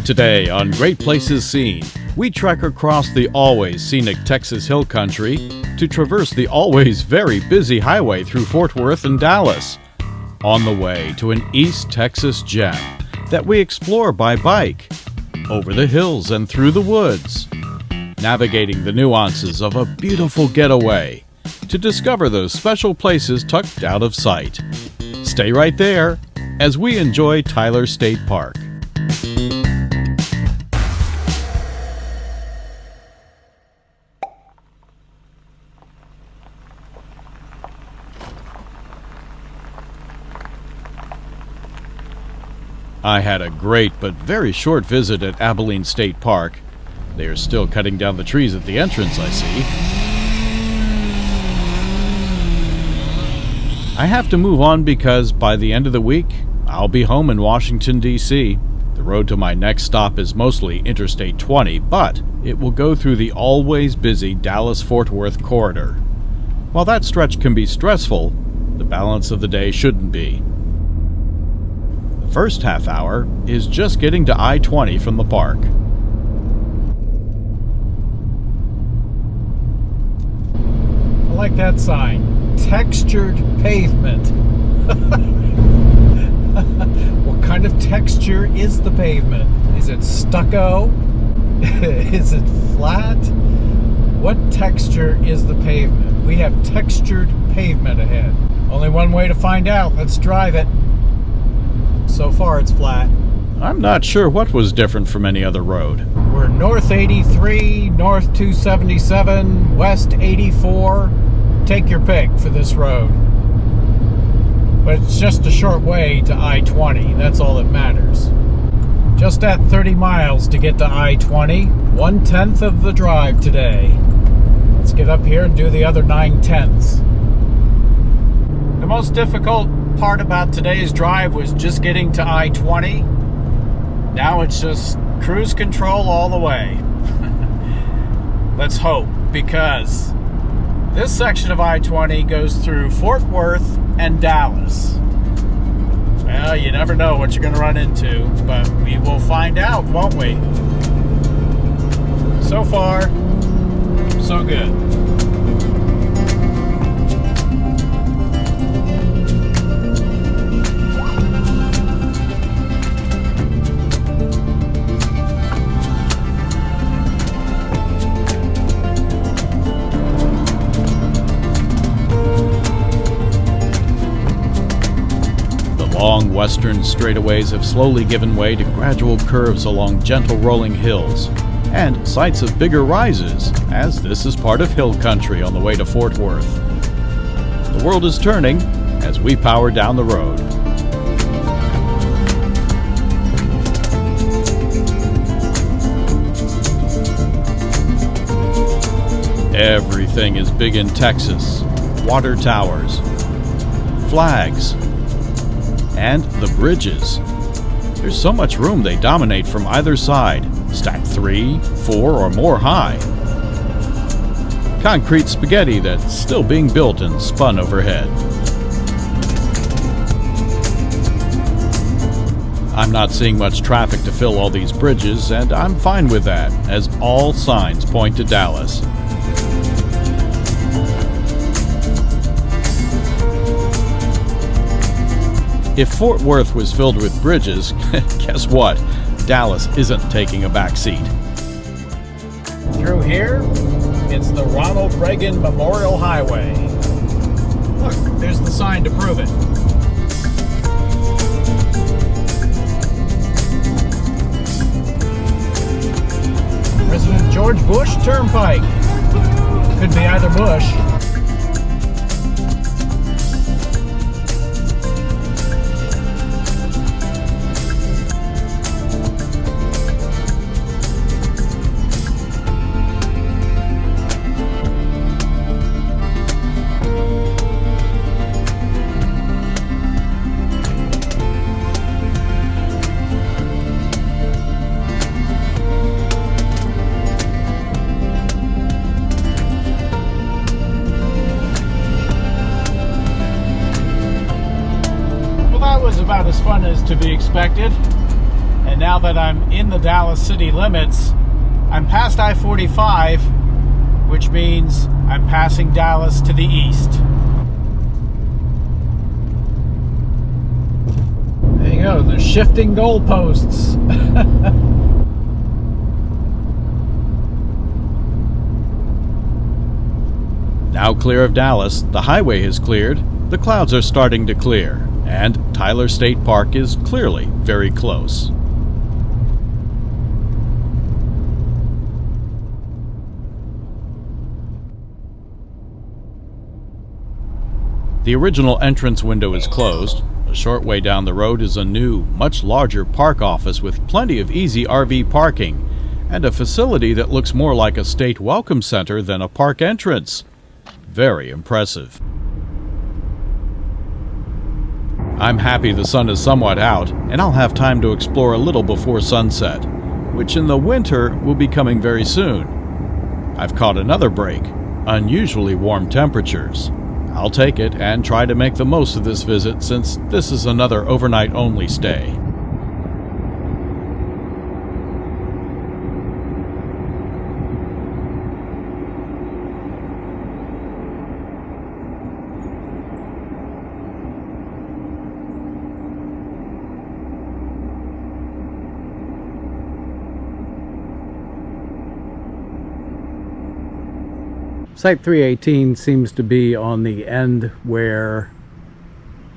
Today on Great Places Seen, we trek across the always scenic Texas Hill Country to traverse the always very busy highway through Fort Worth and Dallas, on the way to an East Texas gem that we explore by bike, over the hills and through the woods, navigating the nuances of a beautiful getaway to discover those special places tucked out of sight. Stay right there as we enjoy Tyler State Park. I had a great but very short visit at Abilene State Park. They are still cutting down the trees at the entrance, I see. I have to move on because by the end of the week, I'll be home in Washington, D.C. The road to my next stop is mostly Interstate 20, but it will go through the always busy Dallas-Fort Worth corridor. While that stretch can be stressful, the balance of the day shouldn't be. First half hour is just getting to I-20 from the park. I like that sign. Textured pavement. What kind of texture is the pavement? Is it stucco? Is it flat? What texture is the pavement? We have textured pavement ahead. Only one way to find out. Let's drive it. So far it's flat. I'm not sure what was different from any other road. We're north 83, north 277, west 84. Take your pick for this road. But it's just a short way to I-20. That's all that matters. Just at 30 miles to get to I-20. 1/10 of the drive today. Let's get up here and do the other 9/10. The most difficult part about today's drive was just getting to I-20. Now it's just cruise control all the way. Let's hope, because this section of I-20 goes through Fort Worth and Dallas. Well, you never know what you're going to run into, but we will find out, won't we? So far, so good. Long western straightaways have slowly given way to gradual curves along gentle rolling hills, and sites of bigger rises, as this is part of hill country on the way to Fort Worth. The world is turning as we power down the road. Everything is big in Texas. Water towers, flags, and the bridges. There's so much room they dominate from either side, stacked 3, 4, or more high. Concrete spaghetti that's still being built and spun overhead. I'm not seeing much traffic to fill all these bridges, and I'm fine with that, as all signs point to Dallas. If Fort Worth was filled with bridges, guess what? Dallas isn't taking a back seat. Through here, it's the Ronald Reagan Memorial Highway. Look, there's the sign to prove it. President George Bush Turnpike. Could be either Bush. about as fun as to be expected. And now that I'm in the Dallas city limits, I'm past I-45, which means I'm passing Dallas to the east. There you go, the shifting goalposts. Now clear of Dallas, the highway is cleared, the clouds are starting to clear, and Tyler State Park is clearly very close. The original entrance window is closed. A short way down the road is a new, much larger park office with plenty of easy RV parking, and a facility that looks more like a state welcome center than a park entrance. Very impressive. I'm happy the sun is somewhat out, and I'll have time to explore a little before sunset, which in the winter will be coming very soon. I've caught another break, unusually warm temperatures. I'll take it and try to make the most of this visit since this is another overnight only stay. Site 318 seems to be on the end where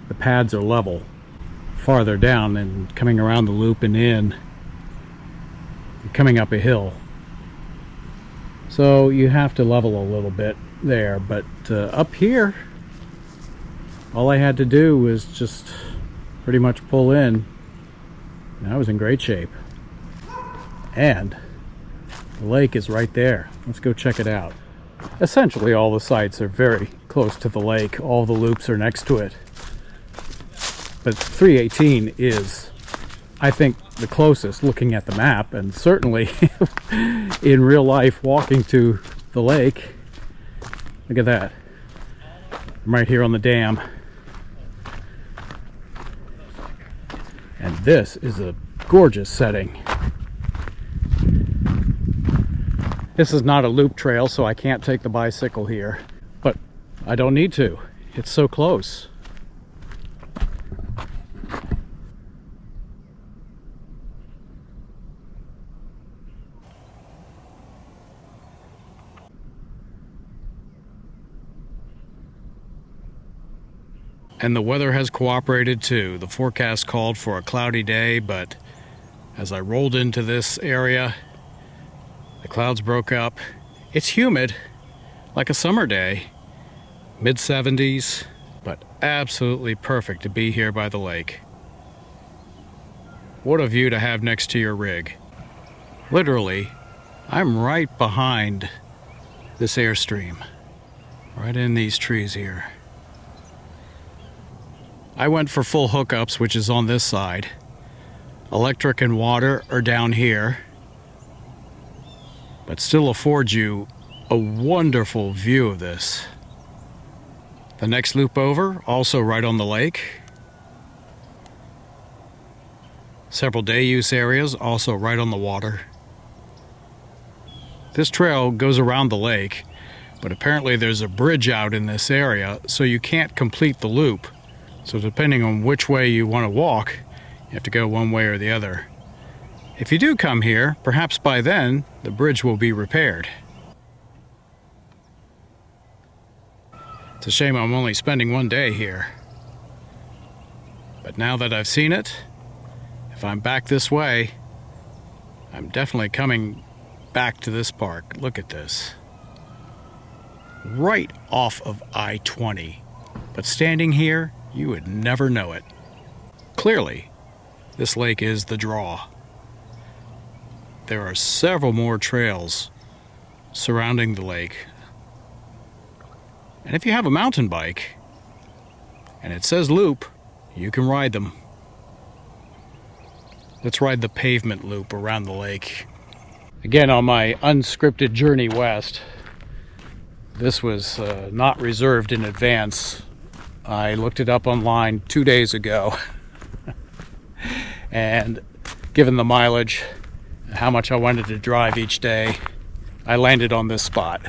the pads are level, farther down and coming around the loop and in, and coming up a hill. So you have to level a little bit there, but up here, all I had to do was just pretty much pull in, and I was in great shape. And the lake is right there. Let's go check it out. Essentially all the sites are very close to the lake. All the loops are next to it. But 318 is, I think, the closest looking at the map, and certainly in real life walking to the lake. Look at that. I'm right here on the dam. And this is a gorgeous setting. This is not a loop trail, so I can't take the bicycle here, but I don't need to. It's so close. And the weather has cooperated too. The forecast called for a cloudy day, but as I rolled into this area, the clouds broke up. It's humid, like a summer day, mid-70s, but absolutely perfect to be here by the lake. What a view to have next to your rig. Literally, I'm right behind this airstream, right in these trees here. I went for full hookups, which is on this side. Electric and water are down here, but still affords you a wonderful view of this. The next loop over, also right on the lake. Several day use areas, also right on the water. This trail goes around the lake, but apparently there's a bridge out in this area, so you can't complete the loop. So depending on which way you want to walk, you have to go one way or the other. If you do come here, perhaps by then, the bridge will be repaired. It's a shame I'm only spending one day here. But now that I've seen it, if I'm back this way, I'm definitely coming back to this park. Look at this. Right off of I-20. But standing here, you would never know it. Clearly, this lake is the draw. There are several more trails surrounding the lake. And if you have a mountain bike, and it says loop, you can ride them. Let's ride the pavement loop around the lake. Again, on my unscripted journey west, this was not reserved in advance. I looked it up online 2 days ago and given the mileage, how much I wanted to drive each day, I landed on this spot.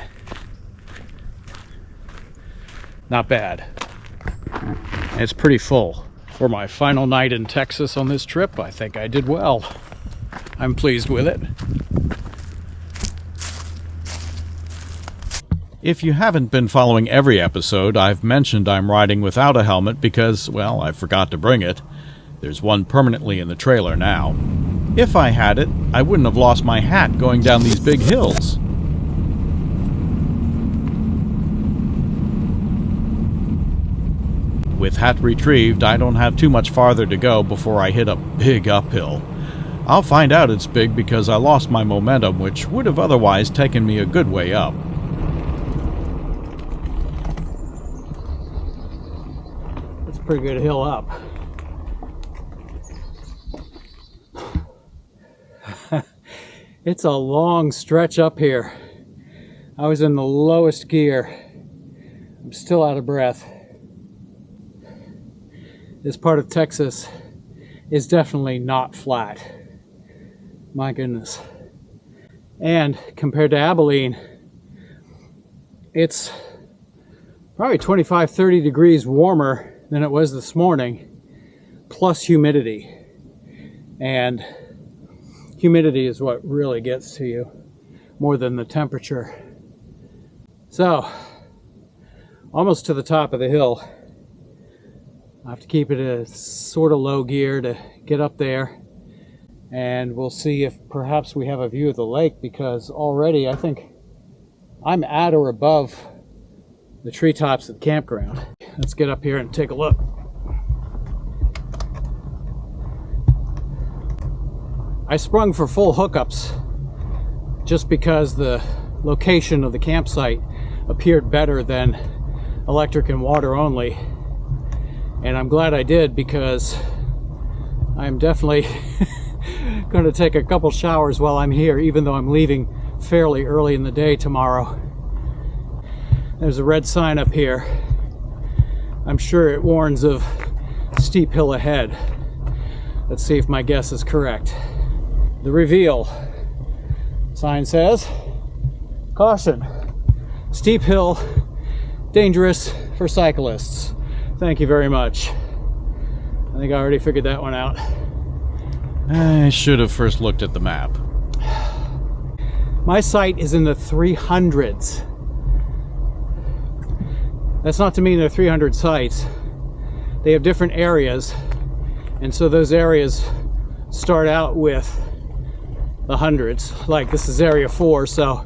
Not bad. It's pretty full. For my final night in Texas on this trip, I think I did well. I'm pleased with it. If you haven't been following every episode, I've mentioned I'm riding without a helmet because, well, I forgot to bring it. There's one permanently in the trailer now. If I had it, I wouldn't have lost my hat going down these big hills. With hat retrieved, I don't have too much farther to go before I hit a big uphill. I'll find out it's big because I lost my momentum, which would have otherwise taken me a good way up. That's a pretty good hill up. It's a long stretch up here. I was in the lowest gear. I'm still out of breath. This part of Texas is definitely not flat. My goodness. And compared to Abilene, it's probably 25-30 degrees warmer than it was this morning, plus humidity. And humidity is what really gets to you more than the temperature. So, almost to the top of the hill. I have to keep it a sort of low gear to get up there, and we'll see if perhaps we have a view of the lake, because already I think I'm at or above the treetops of the campground. Let's get up here and take a look. I sprung for full hookups just because the location of the campsite appeared better than electric and water only. And I'm glad I did, because I'm definitely going to take a couple showers while I'm here, even though I'm leaving fairly early in the day tomorrow. There's a red sign up here. I'm sure it warns of steep hill ahead. Let's see if my guess is correct. The reveal sign says, "Caution, steep hill, dangerous for cyclists." Thank you very much. I think I already figured that one out. I should have first looked at the map. My site is in the 300s. That's not to mean there are 300 sites. They have different areas, and so those areas start out with the hundreds. Like this is area 4, so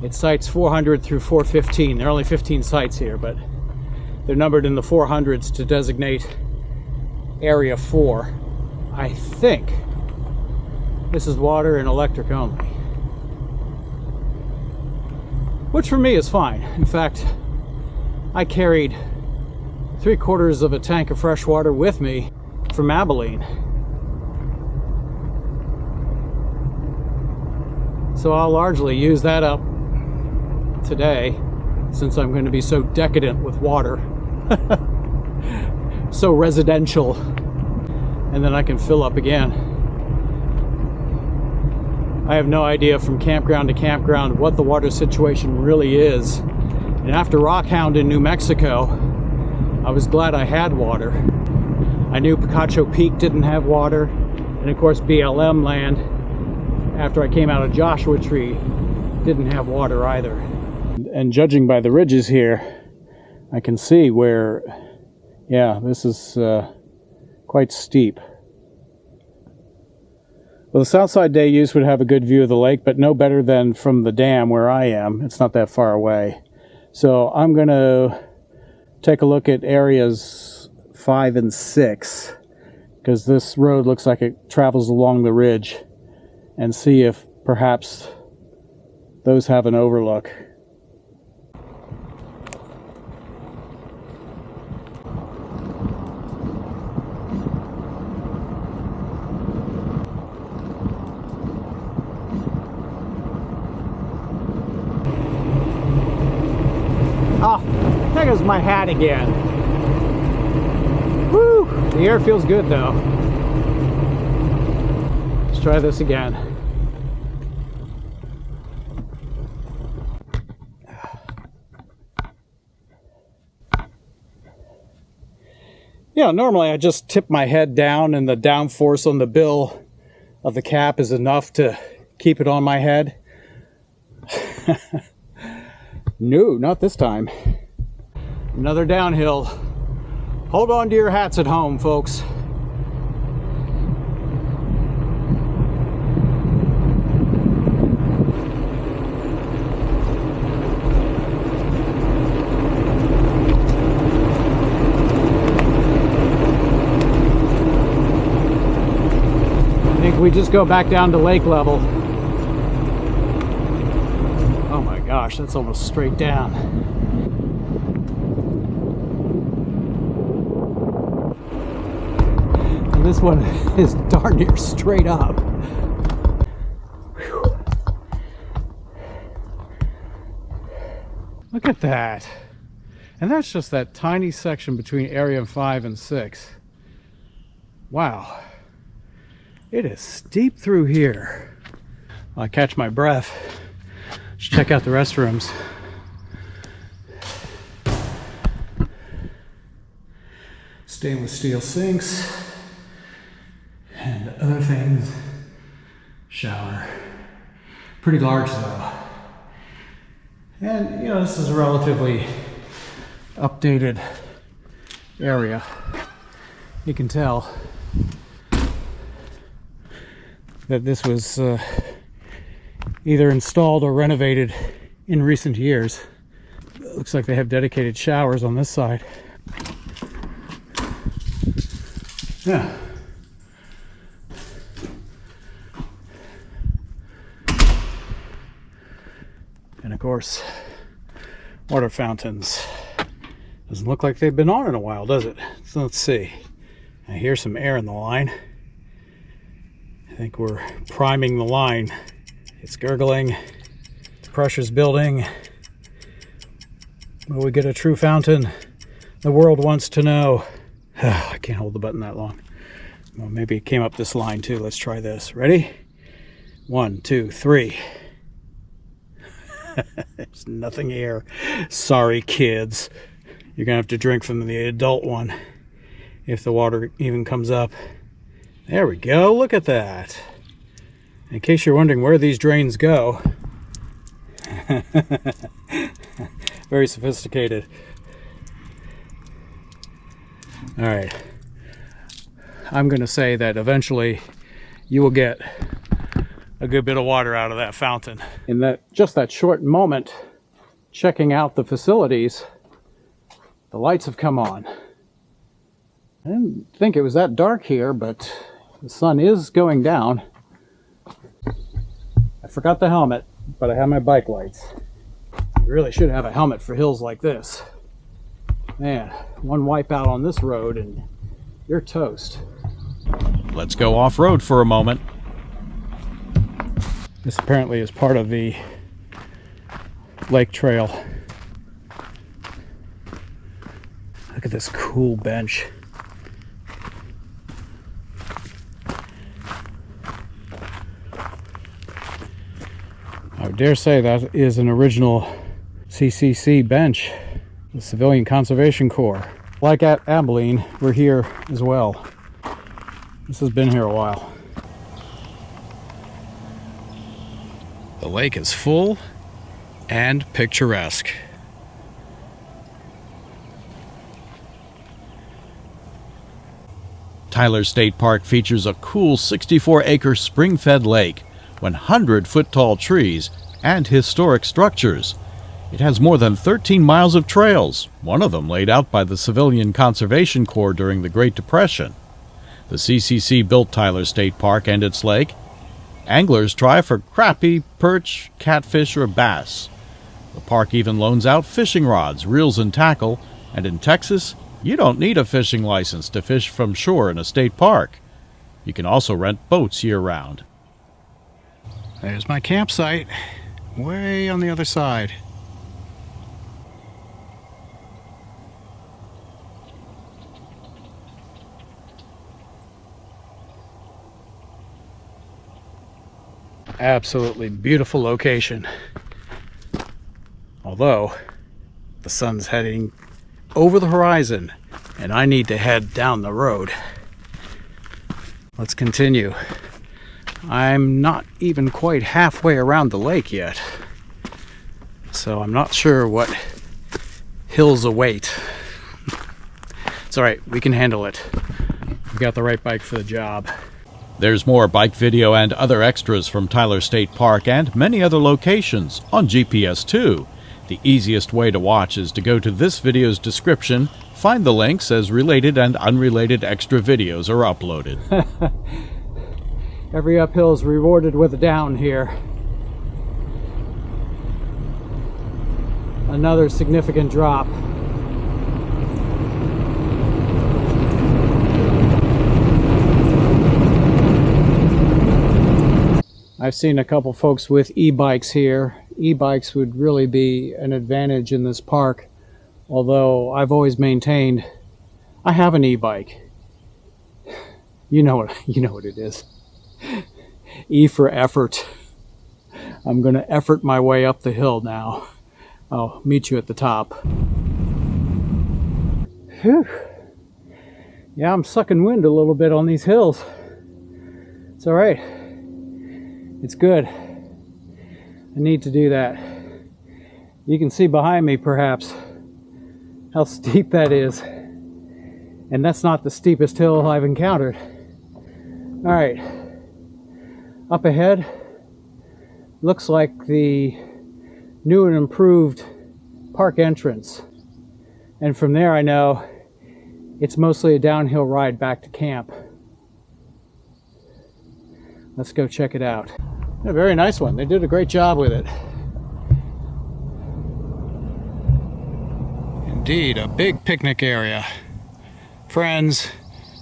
it cites 400 through 415. There are only 15 sites here, but they're numbered in the 400s to designate area 4. I think this is water and electric only, which for me is fine. In fact, I carried 3/4 of a tank of fresh water with me from Abilene. So I'll largely use that up today, since I'm going to be so decadent with water. So residential. And then I can fill up again. I have no idea from campground to campground what the water situation really is. And after Rockhound in New Mexico, I was glad I had water. I knew Picacho Peak didn't have water, and of course BLM land, after I came out of Joshua Tree, didn't have water either. And judging by the ridges here, I can see where, yeah, this is quite steep. Well, the Southside day use would have a good view of the lake, but no better than from the dam where I am. It's not that far away. So I'm going to take a look at areas 5 and 6, because this road looks like it travels along the ridge, and see if perhaps those have an overlook. Oh, there goes my hat again. Woo! The air feels good though. try this again. Yeah, normally I just tip my head down and the downforce on the bill of the cap is enough to keep it on my head. No, not this time. Another downhill. Hold on to your hats at home, folks. I think we just go back down to lake level. Oh my gosh, that's almost straight down. And this one is darn near straight up. Whew. Look at that. And that's just that tiny section between area 5 and 6. Wow. It is steep through here. While I catch my breath, let's check out the restrooms. Stainless steel sinks and other things. Shower. Pretty large though. And you know, this is a relatively updated area. You can tell that this was either installed or renovated in recent years. It looks like they have dedicated showers on this side. Yeah. And of course, water fountains. Doesn't look like they've been on in a while, does it? So let's see. I hear some air in the line. I think we're priming the line. It's gurgling, pressure's building. Will we get a true fountain? The world wants to know. I can't hold the button that long. Well, maybe it came up this line too. Let's try this. Ready? 1, 2, 3. There's nothing here. Sorry, kids. You're gonna have to drink from the adult one if the water even comes up. There we go. Look at that. In case you're wondering where these drains go. Very sophisticated. All right. I'm going to say that eventually you will get a good bit of water out of that fountain. In just that short moment checking out the facilities, the lights have come on. I didn't think it was that dark here, but the sun is going down. I forgot the helmet, but I have my bike lights. You really should have a helmet for hills like this. Man, one wipe out on this road and you're toast. Let's go off-road for a moment. This apparently is part of the lake trail. Look at this cool bench. I dare say that is an original CCC bench, the Civilian Conservation Corps. Like at Abilene, we're here as well. This has been here a while. The lake is full and picturesque. Tyler State Park features a cool 64-acre spring-fed lake, 100-foot-tall trees, and historic structures. It has more than 13 miles of trails, one of them laid out by the Civilian Conservation Corps during the Great Depression. The CCC built Tyler State Park and its lake. Anglers try for crappie, perch, catfish, or bass. The park even loans out fishing rods, reels, and tackle, and in Texas, you don't need a fishing license to fish from shore in a state park. You can also rent boats year-round. There's my campsite, way on the other side. Absolutely beautiful location. Although the sun's heading over the horizon and I need to head down the road. Let's continue. I'm not even quite halfway around the lake yet, so I'm not sure what hills await. It's all right, we can handle it. We've got the right bike for the job. There's more bike video and other extras from Tyler State Park and many other locations on GPS too. The easiest way to watch is to go to this video's description, find the links as related and unrelated extra videos are uploaded. Every uphill is rewarded with a down here. Another significant drop. I've seen a couple folks with e-bikes here. E-bikes would really be an advantage in this park, although I've always maintained I have an e-bike. You know what it is. E for effort. I'm going to effort my way up the hill now. I'll meet you at the top. Whew. Yeah, I'm sucking wind a little bit on these hills. It's all right. It's good. I need to do that. You can see behind me, perhaps, how steep that is. And that's not the steepest hill I've encountered. All right. Up ahead, looks like the new and improved park entrance. And from there, I know it's mostly a downhill ride back to camp. Let's go check it out. A very nice one. They did a great job with it. Indeed, a big picnic area. Friends,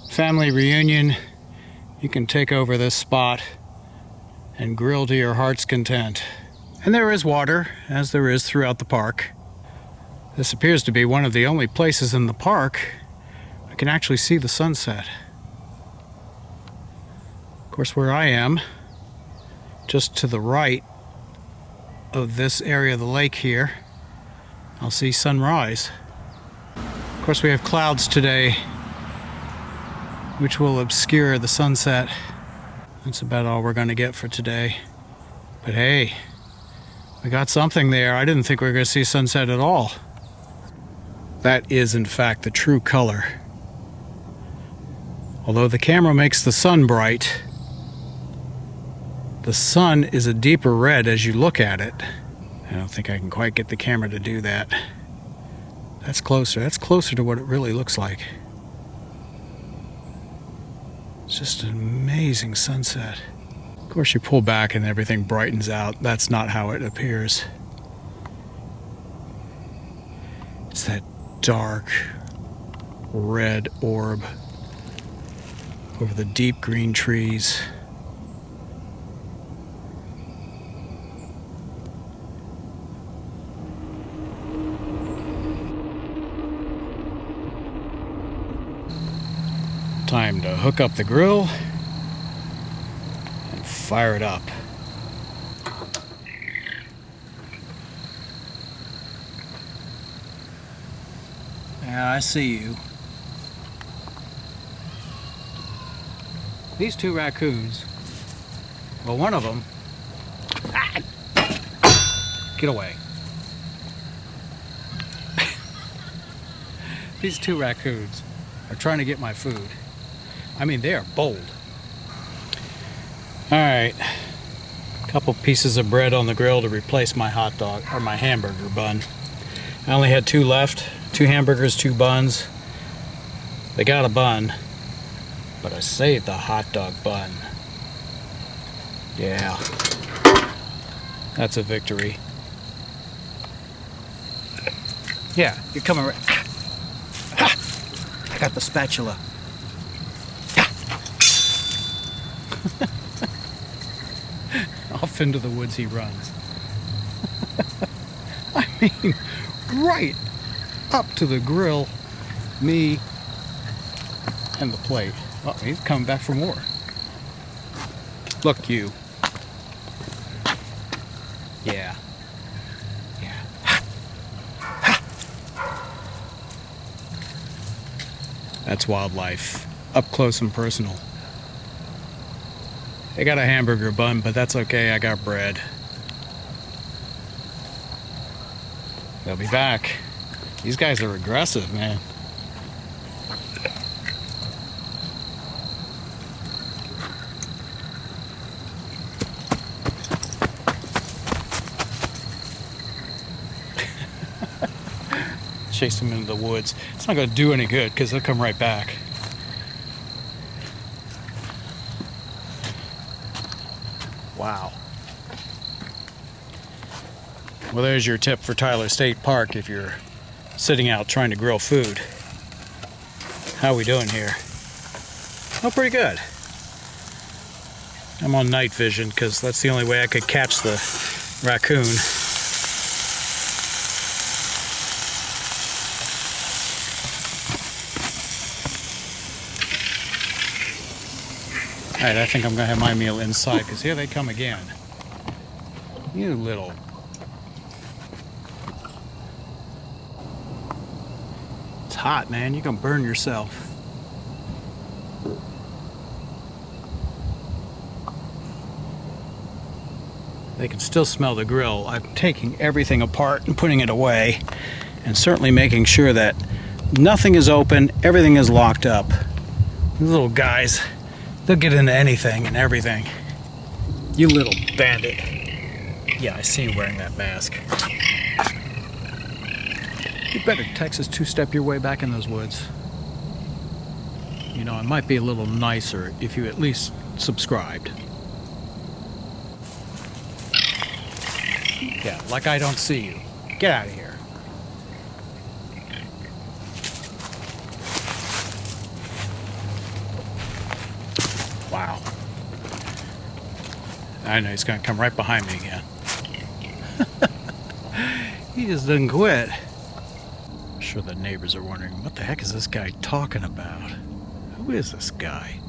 family reunion. You can take over this spot and grill to your heart's content. And there is water, as there is throughout the park. This appears to be one of the only places in the park I can actually see the sunset. Of course, where I am, just to the right of this area of the lake here, I'll see sunrise. Of course, we have clouds today, which will obscure the sunset. That's about all we're going to get for today. But hey, we got something there. I didn't think we were going to see sunset at all. That is, in fact, the true color. Although the camera makes the sun bright, the sun is a deeper red as you look at it. I don't think I can quite get the camera to do that. That's closer. That's closer to what it really looks like. It's just an amazing sunset. Of course, you pull back and everything brightens out. That's not how it appears. It's that dark red orb over the deep green trees. Time to hook up the grill and fire it up. Yeah, I see you. These two raccoons, well, one of them, get away. These two raccoons are trying to get my food. I mean, they are bold. All right, a couple pieces of bread on the grill to replace my hot dog or my hamburger bun. I only had two left, 2 hamburgers, 2 buns. They got a bun, but I saved the hot dog bun. Yeah, that's a victory. Yeah, you're coming right. I got the spatula. Off into the woods he runs. I mean, right up to the grill, me, and the plate. Oh, he's coming back for more. Look, you. Yeah. That's wildlife, up close and personal. I got a hamburger bun, but that's okay, I got bread. They'll be back. These guys are aggressive, man. Chase them into the woods. It's not going to do any good because they'll come right back. Wow. Well, there's your tip for Tyler State Park if you're sitting out trying to grill food. How we doing here? Oh, pretty good. I'm on night vision because that's the only way I could catch the raccoon. Alright, I think I'm going to have my meal inside, because here they come again. You little... It's hot, man. You're going to burn yourself. They can still smell the grill. I'm taking everything apart and putting it away, and certainly making sure that nothing is open, everything is locked up. These little guys... They'll get into anything and everything. You little bandit. Yeah, I see you wearing that mask. You better Texas two-step your way back in those woods. You know, it might be a little nicer if you at least subscribed. Yeah, like I don't see you. Get out of here. Wow. I know he's going to come right behind me again. He just doesn't quit. I'm sure the neighbors are wondering, what the heck is this guy talking about? Who is this guy?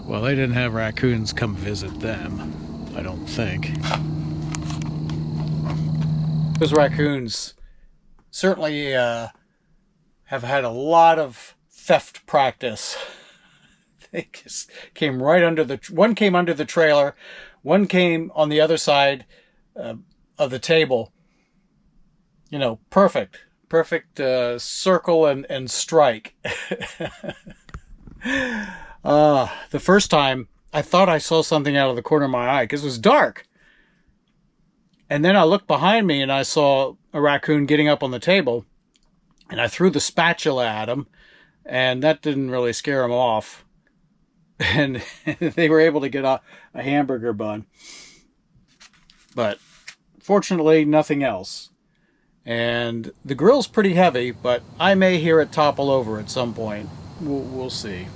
Well, they didn't have raccoons come visit them, I don't think. Those raccoons certainly have had a lot of theft practice. They just came right under the... One came under the trailer. One came on the other side of the table. You know, perfect. Perfect circle and strike. The first time, I thought I saw something out of the corner of my eye because it was dark. And then I looked behind me and I saw a raccoon getting up on the table. And I threw the spatula at him. And that didn't really scare him off. And they were able to get a hamburger bun. But fortunately, nothing else. And the grill's pretty heavy, but I may hear it topple over at some point. We'll see.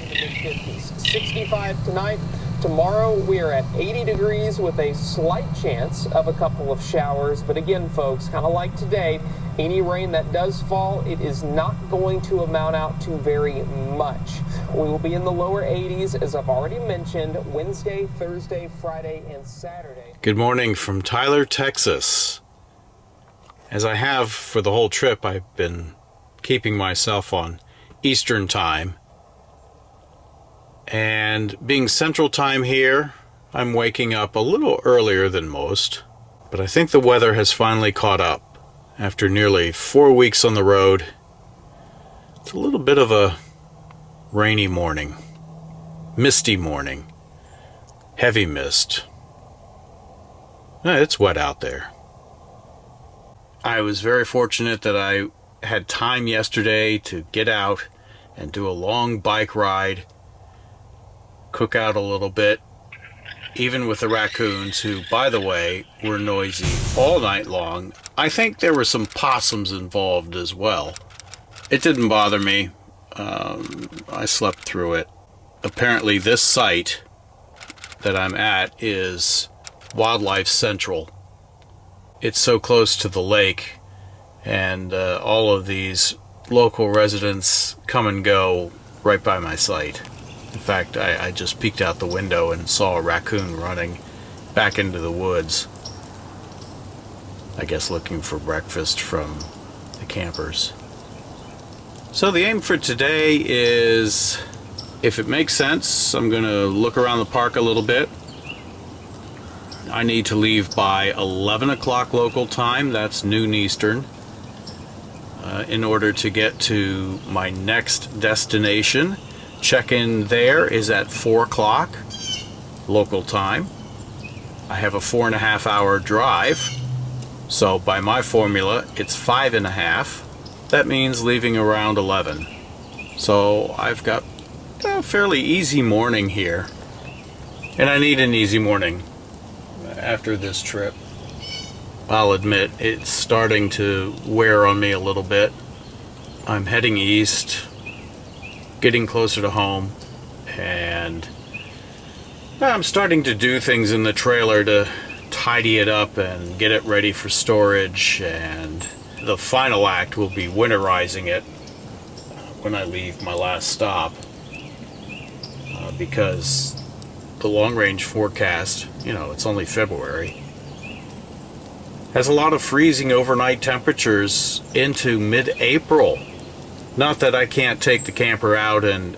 Mid-50s. 65 tonight. Tomorrow we are at 80 degrees with a slight chance of a couple of showers. But again, folks, kind of like today, any rain that does fall, it is not going to amount out to very much. We will be in the lower 80s, as I've already mentioned, Wednesday, Thursday, Friday, and Saturday. Good morning from Tyler, Texas. As I have for the whole trip, I've been keeping myself on Eastern time. And being Central Time here, I'm waking up a little earlier than most. But I think the weather has finally caught up. After nearly 4 weeks on the road, it's a little bit of a rainy morning. Misty morning. Heavy mist. It's wet out there. I was very fortunate that I had time yesterday to get out and do a long bike ride. Cook out a little bit, even with the raccoons, who, by the way, were noisy all night long. I think there were some possums involved as well. It didn't bother me. I slept through it. Apparently this site that I'm at is Wildlife Central. It's so close to the lake, and all of these local residents come and go right by my site. In fact, I just peeked out the window and saw a raccoon running back into the woods. I guess looking for breakfast from the campers. So the aim for today is, if it makes sense, I'm going to look around the park a little bit. I need to leave by 11 o'clock local time, that's noon Eastern, in order to get to my next destination. Check-in there is at 4 o'clock local time. I have a 4.5 hour drive, so by my formula it's 5.5. That means leaving around 11. So I've got a fairly easy morning here, and I need an easy morning after this trip. I'll admit it's starting to wear on me a little bit. I'm heading east, getting closer to home, and I'm starting to do things in the trailer to tidy it up and get it ready for storage, and the final act will be winterizing it when I leave my last stop, because the long-range forecast, you know, it's only February, has a lot of freezing overnight temperatures into mid-April. Not that I can't take the camper out and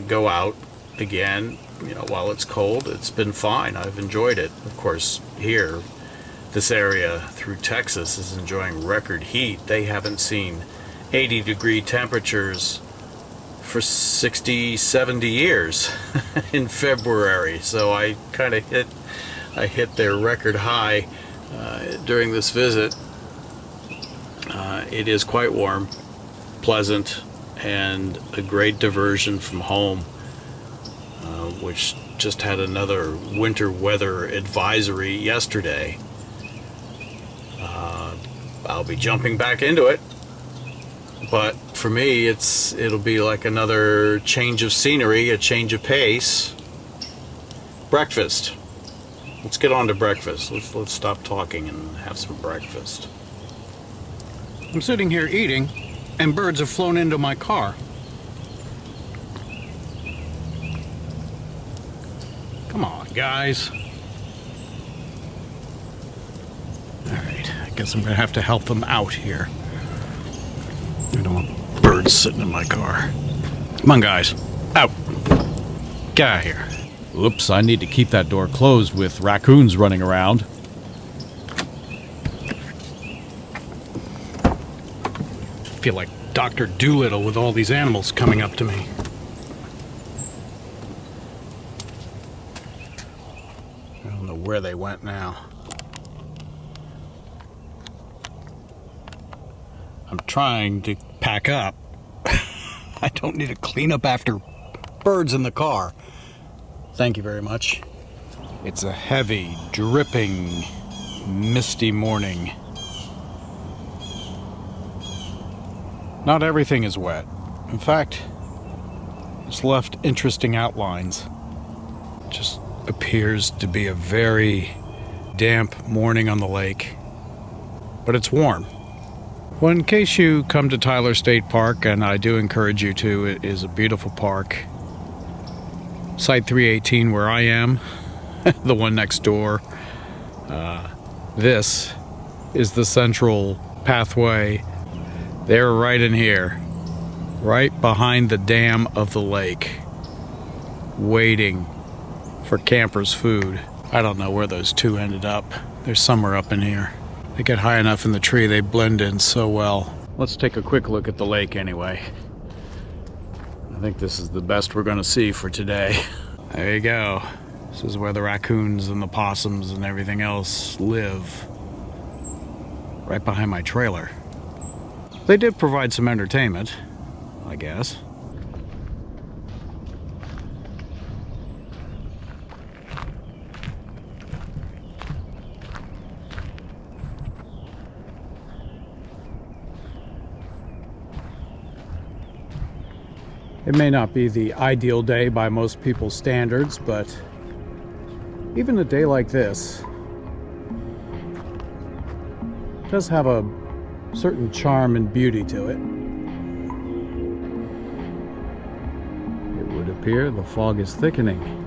go out again, you know, while it's cold. It's been fine. I've enjoyed it. Of course, here, this area through Texas is enjoying record heat. They haven't seen 80-degree temperatures for 60, 70 years in February. So I kind of hit their record high during this visit. It is quite warm, pleasant, and a great diversion from home, which just had another winter weather advisory yesterday. I'll be jumping back into it, but for me it'll be like another change of scenery, a change of pace. Breakfast. Let's get on to breakfast. Let's stop talking and have some breakfast. I'm sitting here eating, and birds have flown into my car. Come on, guys. Alright, I guess I'm gonna have to help them out here. I don't want birds sitting in my car. Come on, guys. Out. Get out of here. Oops, I need to keep that door closed with raccoons running around. I feel like Dr. Doolittle with all these animals coming up to me. I don't know where they went now. I'm trying to pack up. I don't need to clean up after birds in the car. Thank you very much. It's a heavy, dripping, misty morning. Not everything is wet. In fact, it's left interesting outlines. It just appears to be a very damp morning on the lake, but it's warm. Well, in case you come to Tyler State Park, and I do encourage you to, it is a beautiful park. Site 318 where I am, the one next door. This is the central pathway. They're right in here, right behind the dam of the lake, waiting for campers' food. I don't know where those two ended up. They're somewhere up in here. They get high enough in the tree, they blend in so well. Let's take a quick look at the lake anyway. I think this is the best we're going to see for today. There you go. This is where the raccoons and the possums and everything else live. Right behind my trailer. They did provide some entertainment, I guess. It may not be the ideal day by most people's standards, but even a day like this does have a certain charm and beauty to it. It would appear the fog is thickening.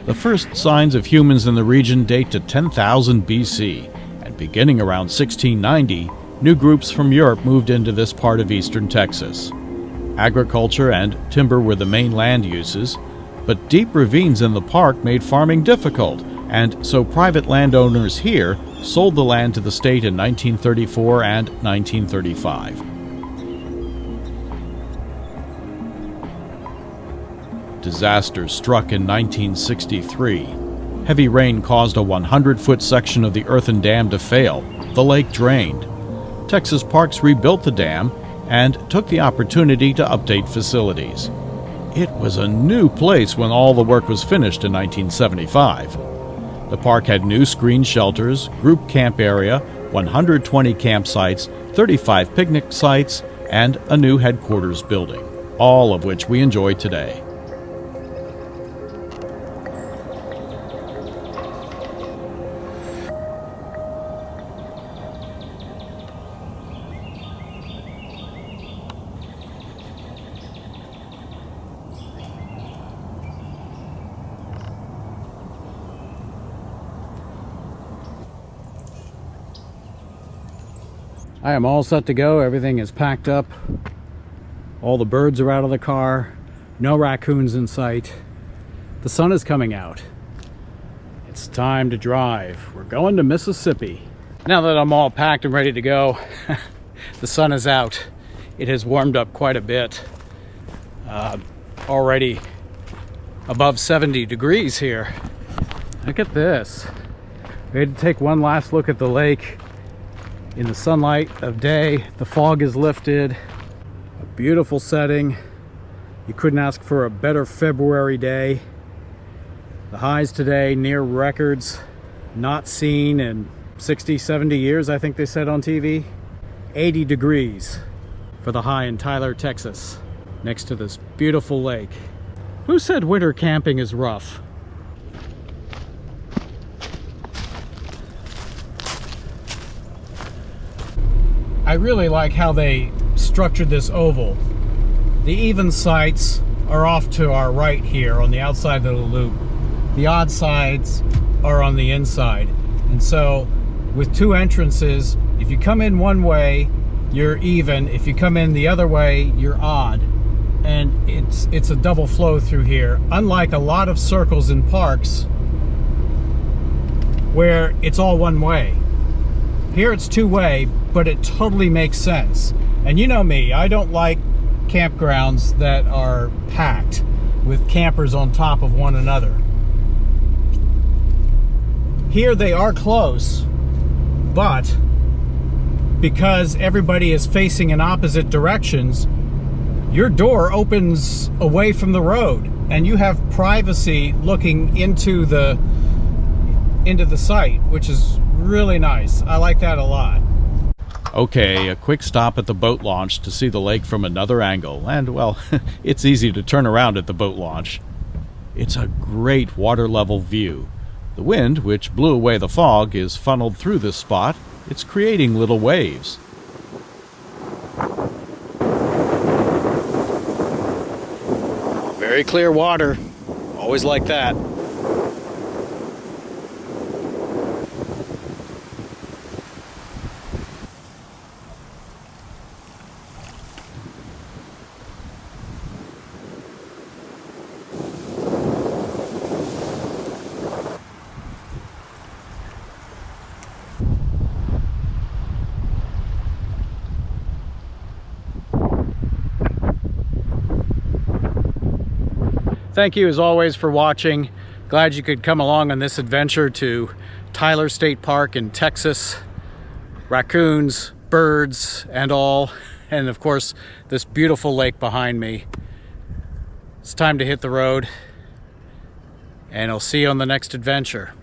The first signs of humans in the region date to 10,000 BC, and beginning around 1690, new groups from Europe moved into this part of eastern Texas. Agriculture and timber were the main land uses, but deep ravines in the park made farming difficult, and so private landowners here sold the land to the state in 1934 and 1935. Disaster struck in 1963. Heavy rain caused a 100-foot section of the earthen dam to fail. The lake drained. Texas Parks rebuilt the dam and took the opportunity to update facilities. It was a new place when all the work was finished in 1975. The park had new screen shelters, group camp area, 120 campsites, 35 picnic sites, and a new headquarters building, all of which we enjoy today. I am all set to go. Everything is packed up. All the birds are out of the car. No raccoons in sight. The sun is coming out. It's time to drive. We're going to Mississippi. Now that I'm all packed and ready to go, the sun is out. It has warmed up quite a bit. Already above 70 degrees here. Look at this. We had to take one last look at the lake. In the sunlight of day, the fog is lifted. A beautiful setting. You couldn't ask for a better February day. The highs today near records not seen in 60, 70 years, I think they said on TV. 80 degrees for the high in Tyler, Texas, next to this beautiful lake. Who said winter camping is rough? I really like how they structured this oval. The even sites are off to our right here on the outside of the loop. The odd sides are on the inside. And so with two entrances, if you come in one way, you're even. If you come in the other way, you're odd. And it's a double flow through here. Unlike a lot of circles in parks where it's all one way. Here it's two-way, but it totally makes sense. And you know me, I don't like campgrounds that are packed with campers on top of one another. Here they are close, but because everybody is facing in opposite directions, your door opens away from the road and you have privacy looking into the site, which is really nice. I like that a lot. Okay, a quick stop at the boat launch to see the lake from another angle, and well, it's easy to turn around at the boat launch. It's a great water level view. The wind, which blew away the fog, is funneled through this spot. It's creating little waves. Very clear water. Always like that. Thank you as always for watching. Glad you could come along on this adventure to Tyler State Park in Texas. Raccoons, birds, and all. And of course, this beautiful lake behind me. It's time to hit the road. And I'll see you on the next adventure.